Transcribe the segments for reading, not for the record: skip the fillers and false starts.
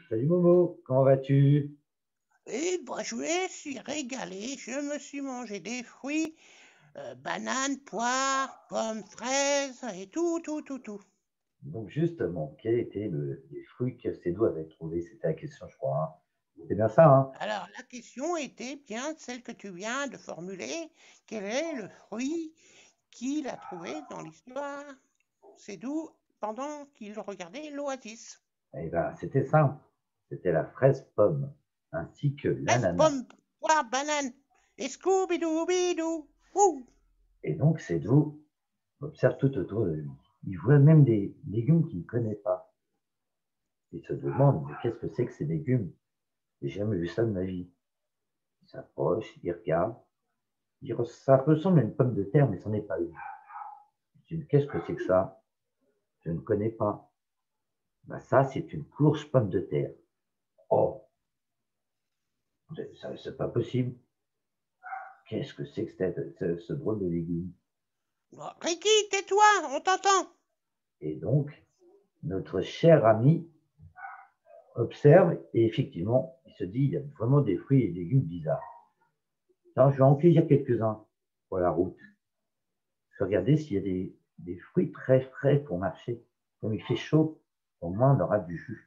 Salut Momo, comment vas-tu? Et bah, je me suis régalé, je me suis mangé des fruits, bananes, poires, pommes, fraises et tout, tout, tout, tout. Donc justement, quel était les fruits que Cédou avait trouvé? C'était la question, je crois, hein. C'est bien ça, hein? Alors, la question était bien celle que tu viens de formuler. Quel est le fruit qu'il a trouvé dans l'histoire? C'est d'où pendant qu'il regardait l'oasis. Eh bien, c'était simple. C'était la fraise pomme, ainsi que Fraise, l'ananas. pomme, poire, banane et Scooby-Doo. Ouh! Et donc Cédou observe tout autour de lui. Il voit même des légumes qu'il ne connaît pas. Il se demande, mais qu'est-ce que c'est que ces légumes? J'ai jamais vu ça de ma vie. Il s'approche, il regarde. Ça ressemble à une pomme de terre, mais ce n'en est pas une. Il dit, qu'est-ce que c'est que ça? Je ne connais pas. Ben, ça, c'est une courge pomme de terre. Oh, c'est pas possible. Qu'est-ce que c'est que ce drôle de légume? Bon, Ricky, tais-toi, on t'entend. Et donc, notre cher ami observe et effectivement, il se dit, il y a vraiment des fruits et des légumes bizarres. Alors, je vais en cueillir quelques-uns pour la route. Je vais regarder s'il y a des fruits très frais pour marcher. Comme il fait chaud, au moins on aura du jus.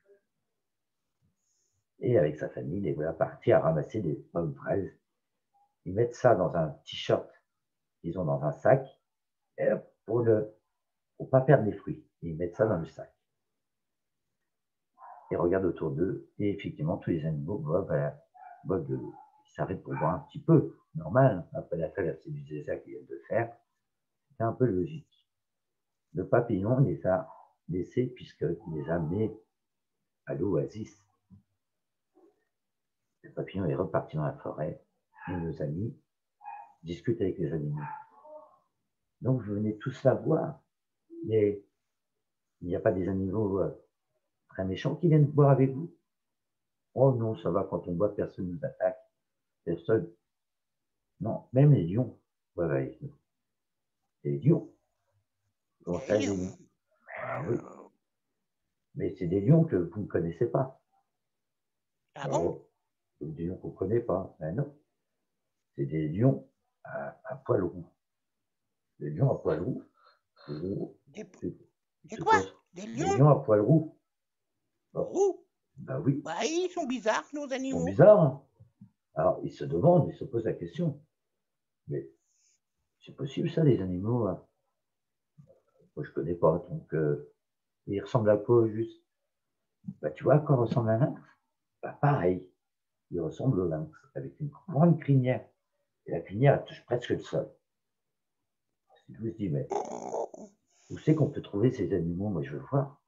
Et avec sa famille, les voilà partis à ramasser des pommes fraises. Ils mettent ça dans un t-shirt, ils ont dans un sac, et pour ne pas perdre les fruits. Ils mettent ça dans le sac. Ils regardent autour d'eux, et effectivement, tous les animaux boivent de l'eau. Ils s'arrêtent pour boire un petit peu, normal, après la traversée du désert qu'ils viennent de faire. C'est un peu logique. Le papillon les a laissés puisqu'il les a amenés à l'oasis. Le papillon est reparti dans la forêt, et nos amis discutent avec les animaux. Donc, vous venez tous la voir, mais il n'y a pas des animaux très méchants qui viennent boire avec vous? Oh non, ça va, quand on boit, personne ne nous attaque. Personne. Non, même les lions boivent avec nous. Les lions. Comment ça, Les les lions. lions? Ah oui, mais c'est des lions que vous ne connaissez pas. Ah bon? Oh, c'est des lions qu'on ne connaît pas. Ben non, c'est des lions à poil roux. Les lions à poil roux, Des, c'est des c'est quoi? quoi? Des Des lions lions à poil roux. Oh, roux? ben oui, Bah, ils sont bizarres, nos ils sont animaux. bizarres, hein. Alors, ils se demandent, ils se posent la question, mais c'est possible ça, les animaux, hein? Moi, je ne connais pas, donc ils ressemblent à quoi juste? Bah, tu vois à quoi ressemble un lynx? Bah, pareil, il ressemble au lynx, avec une grande crinière. Et la crinière, elle touche presque le sol. Je me dis, mais où c'est qu'on peut trouver ces animaux? Moi, je veux voir.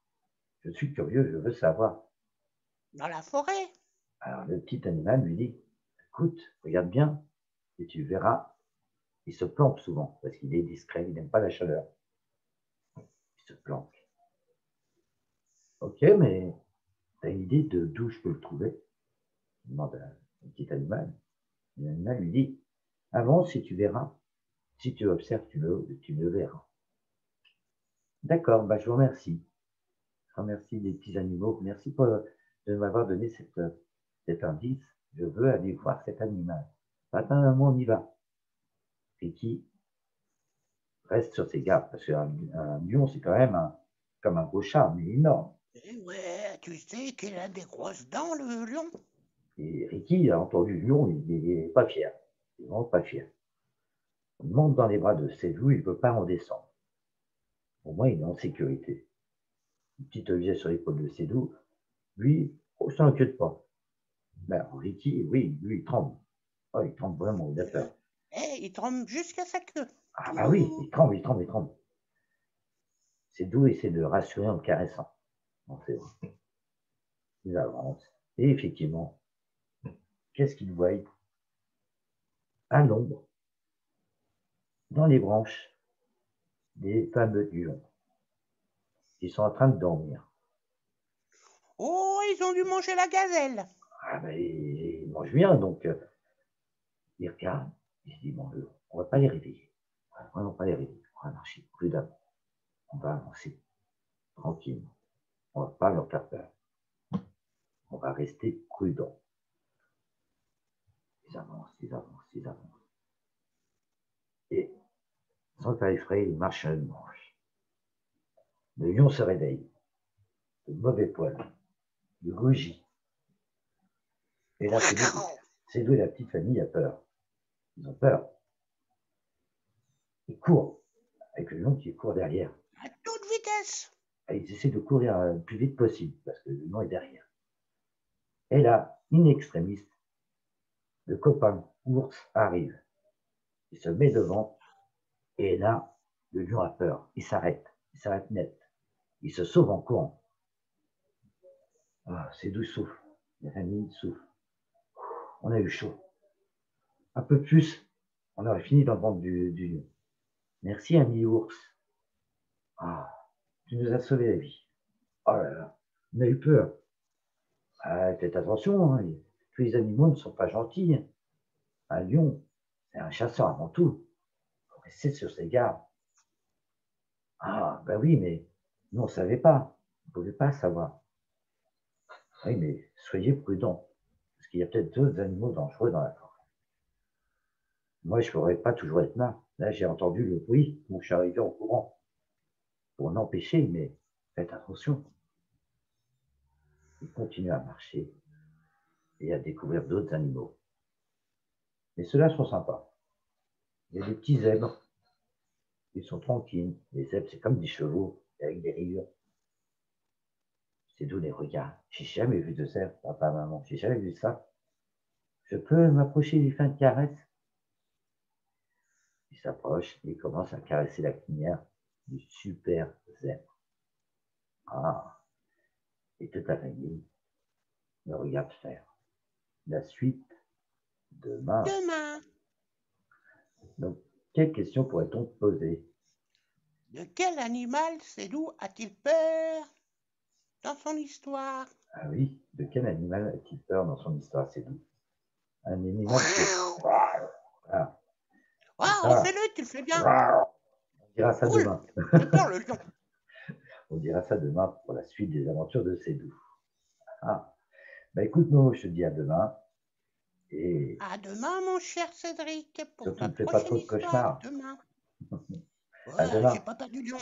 Je suis curieux, je veux savoir. Dans la forêt. Alors, le petit animal lui dit, écoute, regarde bien, et tu verras. Il se planque souvent, parce qu'il est discret, il n'aime pas la chaleur. Il se planque. Ok, mais t'as une idée de d'où je peux le trouver? Il demande à un petit animal. L'animal lui dit, avance si tu verras. Si tu observes, tu me verras. D'accord, bah, je vous remercie. Je remercie les petits animaux. Merci de m'avoir donné cet indice. Je veux aller voir cet animal. Attends, on y va. Ricky reste sur ses gardes, parce qu'un lion, c'est quand même comme un gros chat, mais énorme. Eh ouais, tu sais qu'il a des grosses dents, le lion. Et Ricky a entendu le lion, il n'est pas fier. Il n'est vraiment pas fier. Il monte dans les bras de ses loups, il ne peut pas en descendre. Au moins, il est en sécurité. Une petite objet sur l'épaule de ses loups. Lui, oh, ça n'inquiète pas. Ben, Ricky, oui, lui, il tremble. Oh, il tremble vraiment, il a peur. Il tremble jusqu'à sa queue. Ah bah oui, Tout. il tremble. C'est doux et c'est de le rassurer en le caressant. Non, c'est vrai. Il avance. Et effectivement, qu'est-ce qu'il voit? À l'ombre, dans les branches, des fameux lions qui sont en train de dormir. Oh, ils ont dû manger la gazelle. Ah ben, ils mangent bien, donc il regarde, il se dit, bon, on va pas les réveiller. On va vraiment pas les réveiller. On va marcher prudemment. On va avancer tranquillement. On va pas leur faire peur. va rester prudent. Ils avancent, ils avancent, ils avancent. Et sans faire effrayer, ils marchent à une branche. Le lion se réveille, de mauvais poil, il rugit. Et là, c'est d'où la petite famille a peur. Ils ont peur. Ils courent, avec le lion qui court derrière. À toute vitesse. Et ils essaient de courir le plus vite possible, parce que le lion est derrière. Et là, in extremis, le copain ours arrive. Il se met devant, et là, le lion a peur. Il s'arrête net. Il se sauve en courant. Ah, c'est d'où souffle. La famille souffle. On a eu chaud. Un peu plus, on aurait fini dans le ventre du lion. Merci, ami ours. Ah, tu nous as sauvé la vie. Oh là là, on a eu peur. Ah, faites attention, hein. Tous les animaux ne sont pas gentils. Un lion, c'est un chasseur avant tout. Il faut rester sur ses gardes. Ah, ben oui, mais nous, on ne savait pas. On ne pouvait pas savoir. Oui, mais soyez prudents, parce qu'il y a peut-être d'autres animaux dangereux dans la forêt. Moi, je ne pourrais pas toujours être là. Là, j'ai entendu le bruit, donc je suis arrivé en courant. Pour l'empêcher, mais faites attention. Il continue à marcher et à découvrir d'autres animaux. Mais ceux-là sont sympas. Il y a des petits zèbres. Ils sont tranquilles. Les zèbres, c'est comme des chevaux, avec des rayures. C'est d'où les regards. J'ai jamais vu de zèbre, papa, maman. J'ai jamais vu ça. Je peux m'approcher du fin de caresse. Il s'approche et il commence à caresser la crinière du super zèbre. Ah, et toute la famille me regarde faire. La suite demain. Donc, quelle question pourrait-on poser? De quel animal Sédou a-t-il peur dans son histoire? Ah oui, de quel animal a-t-il peur dans son histoire, Sédou? Un animal qui... Ah. Refais-le, tu le fais bien. On dira ça demain. J'ai peur, le lion. On dira ça demain pour la suite des aventures de Sédou. Ah. Bah écoute, Momo, je te dis à demain. Et... À demain, mon cher Cédric, pour surtout, ta ne fais pas trop prochaine de histoire. cauchemars. Demain. À demain. J'ai pas peur du lion.